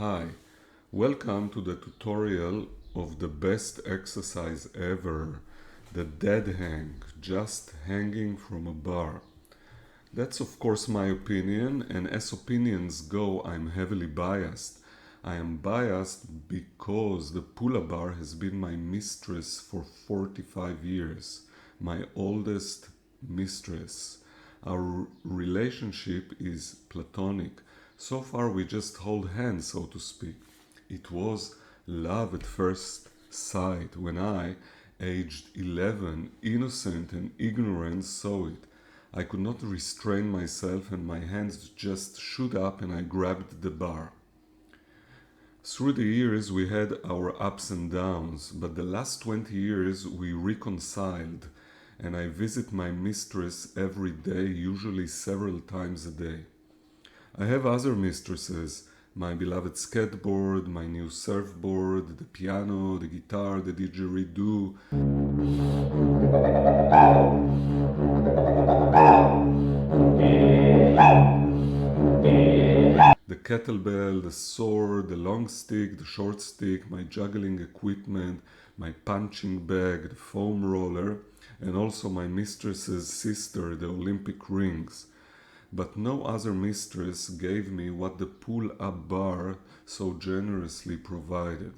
Hi, welcome to the tutorial of the best exercise ever, the dead hang, just hanging from a bar. That's of course my opinion, and as opinions go, I'm heavily biased. I am biased because the pull-up bar has been my mistress for 45 years, my oldest mistress. Our relationship is platonic. So far we just hold hands, so to speak. It was love at first sight when I, aged 11, innocent and ignorant, saw it. I could not restrain myself and my hands just shoot up and I grabbed the bar. Through the years we had our ups and downs, but the last 20 years we reconciled and I visit my mistress every day, usually several times a day. I have other mistresses, my beloved skateboard, my new surfboard, the piano, the guitar, the didgeridoo, the kettlebell, the sword, the long stick, the short stick, my juggling equipment, my punching bag, the foam roller, and also my mistress's sister, the Olympic rings. But no other mistress gave me what the pull-up bar so generously provided.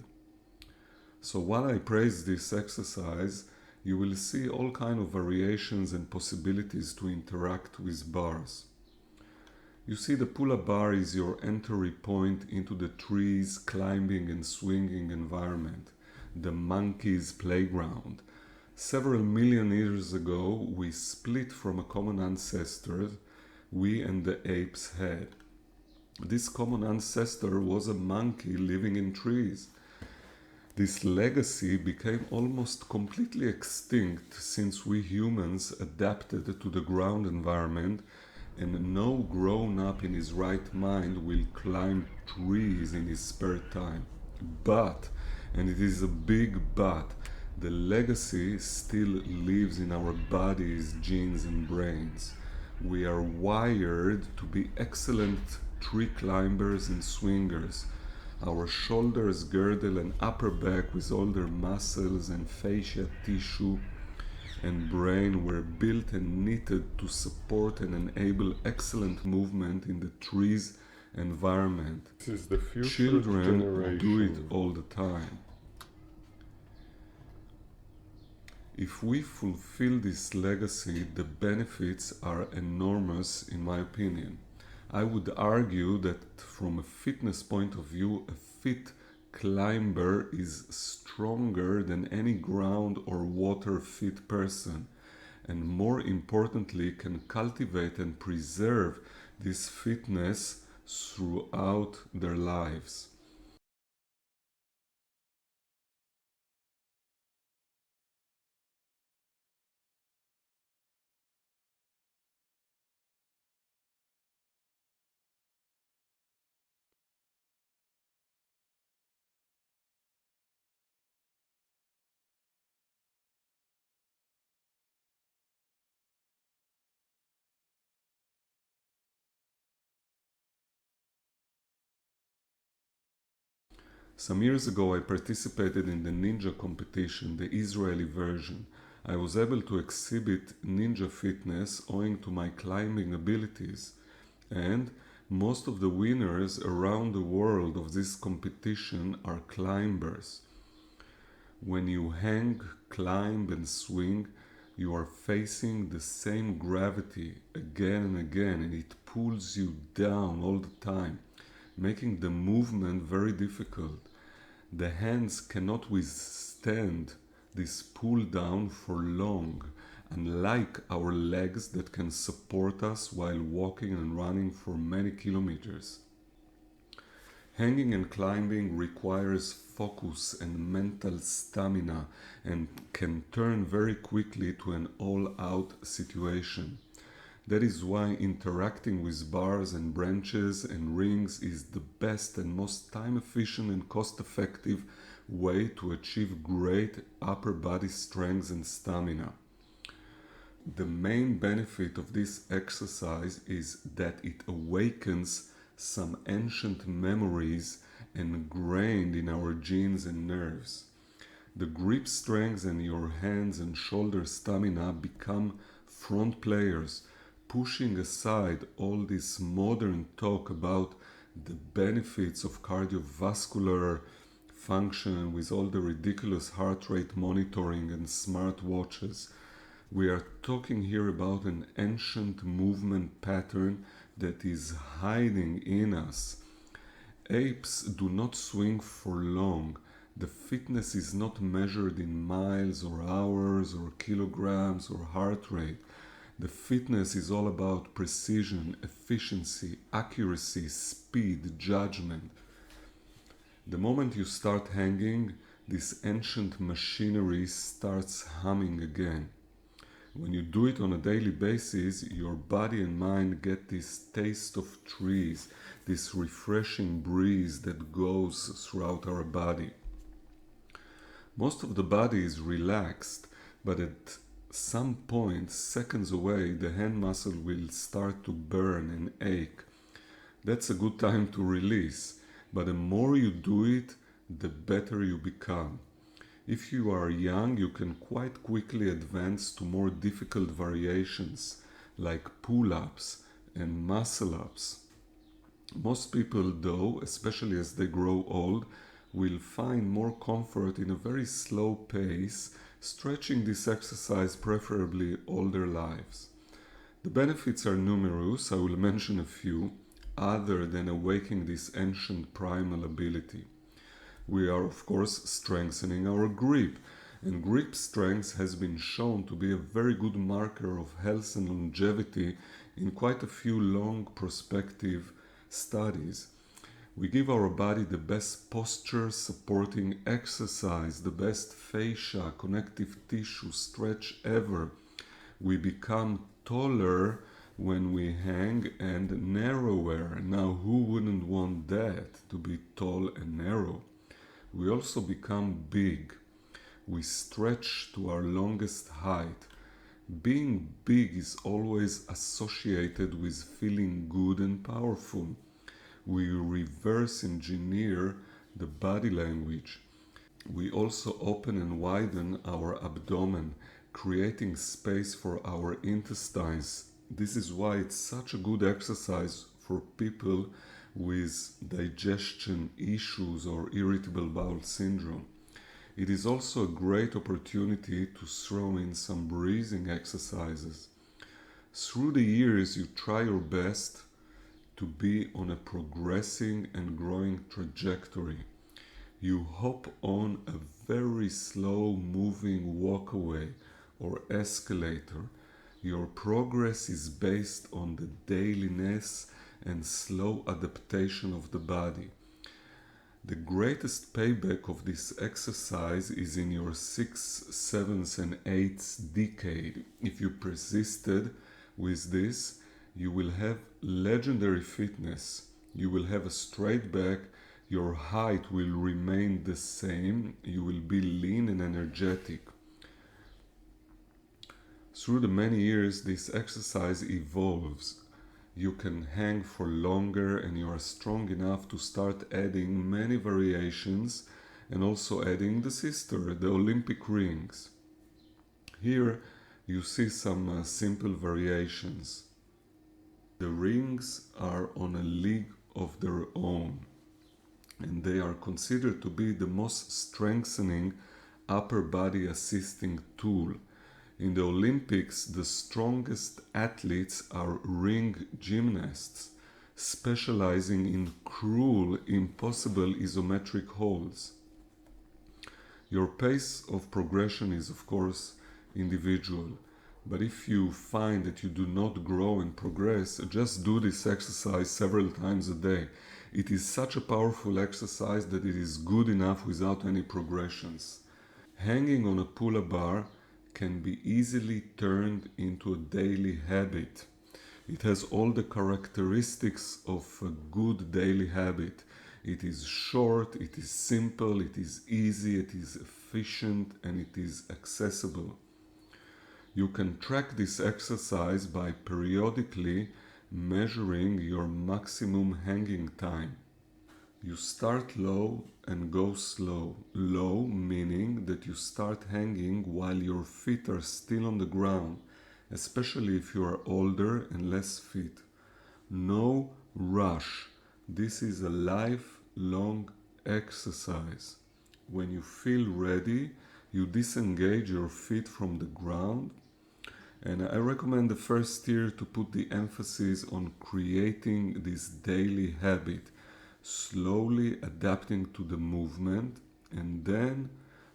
So while I praise this exercise, you will see all kinds of variations and possibilities to interact with bars. You see, the pull-up bar is your entry point into the trees, climbing and swinging environment, the monkey's playground. Several million years ago, we split from a common ancestor we and the apes had. This common ancestor was a monkey living in trees. This legacy became almost completely extinct since we humans adapted to the ground environment, and no grown-up in his right mind will climb trees in his spare time. But, and it is a big but, the legacy still lives in our bodies, genes and brains. We are wired to be excellent tree climbers and swingers. Our shoulders, girdle and upper back with all their muscles and fascia tissue and brain were built and knitted to support and enable excellent movement in the tree's environment. This is the future Children generation. do it all the time. If we fulfill this legacy, the benefits are enormous in my opinion. I would argue that from a fitness point of view, a fit climber is stronger than any ground or water fit person, and more importantly can cultivate and preserve this fitness throughout their lives. Some years ago I participated in the ninja competition, the Israeli version. I was able to exhibit ninja fitness owing to my climbing abilities, and most of the winners around the world of this competition are climbers. When you hang, climb and swing, you are facing the same gravity again and again, and it pulls you down all the time, making the movement very difficult. The hands cannot withstand this pull down for long, unlike our legs that can support us while walking and running for many kilometers. Hanging and climbing requires focus and mental stamina and can turn very quickly to an all-out situation. That is why interacting with bars and branches and rings is the best and most time-efficient and cost-effective way to achieve great upper body strength and stamina. The main benefit of this exercise is that it awakens some ancient memories ingrained in our genes and nerves. The grip strength and your hands and shoulder stamina become front players, pushing aside all this modern talk about the benefits of cardiovascular function with all the ridiculous heart rate monitoring and smart watches. We are talking here about an ancient movement pattern that is hiding in us. Apes do not swing for long. The fitness is not measured in miles or hours or kilograms or heart rate. The fitness is all about precision, efficiency, accuracy, speed, judgment. The moment you start hanging, this ancient machinery starts humming again. When you do it on a daily basis, your body and mind get this taste of trees, this refreshing breeze that goes throughout our body. Most of the body is relaxed, but at some point, seconds away, the hand muscle will start to burn and ache. That's a good time to release, but the more you do it, the better you become. If you are young, you can quite quickly advance to more difficult variations like pull-ups and muscle-ups. Most people, though, especially as they grow old, will find more comfort in a very slow pace, stretching this exercise preferably all their lives. The benefits are numerous. I will mention a few, other than awakening this ancient primal ability. We are, of course, strengthening our grip, and grip strength has been shown to be a very good marker of health and longevity in quite a few long prospective studies. We give our body the best posture supporting exercise, the best fascia, connective tissue stretch ever. We become taller when we hang and narrower. Now, who wouldn't want that, to be tall and narrow? We also become big. We stretch to our longest height. Being big is always associated with feeling good and powerful. We reverse engineer the body language. We also open and widen our abdomen, creating space for our intestines. This is why it's such a good exercise for people with digestion issues or irritable bowel syndrome. It is also a great opportunity to throw in some breathing exercises. Through the years, you try your best to be on a progressing and growing trajectory. You hop on a very slow moving walkaway or escalator. Your progress is based on the dailiness and slow adaptation of the body. The greatest payback of this exercise is in your 6th, 7th, and 8th decade. If you persisted with this, you will have legendary fitness. You will have a straight back. Your height will remain the same. You will be lean and energetic. Through the many years, this exercise evolves. You can hang for longer and you are strong enough to start adding many variations and also adding the sister, the Olympic rings. Here you see some simple variations. The rings are on a league of their own and they are considered to be the most strengthening upper body assisting tool. In the Olympics, the strongest athletes are ring gymnasts, specializing in cruel, impossible isometric holds. Your pace of progression is, of course, individual, but if you find that you do not grow and progress, just do this exercise several times a day. It is such a powerful exercise that it is good enough without any progressions. Hanging on a pull-up bar can be easily turned into a daily habit. It has all the characteristics of a good daily habit. It is short, it is simple, it is easy, it is efficient, and it is accessible. You can track this exercise by periodically measuring your maximum hanging time. You start low and go slow. Low meaning that you start hanging while your feet are still on the ground, especially if you are older and less fit. No rush. This is a lifelong exercise. When you feel ready, you disengage your feet from the ground. And I recommend the first year to put the emphasis on creating this daily habit, slowly adapting to the movement, and then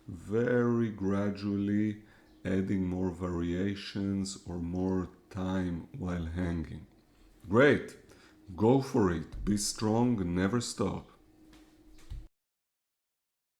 very gradually adding more variations or more time while hanging. Great! Go for it. Be strong and never stop.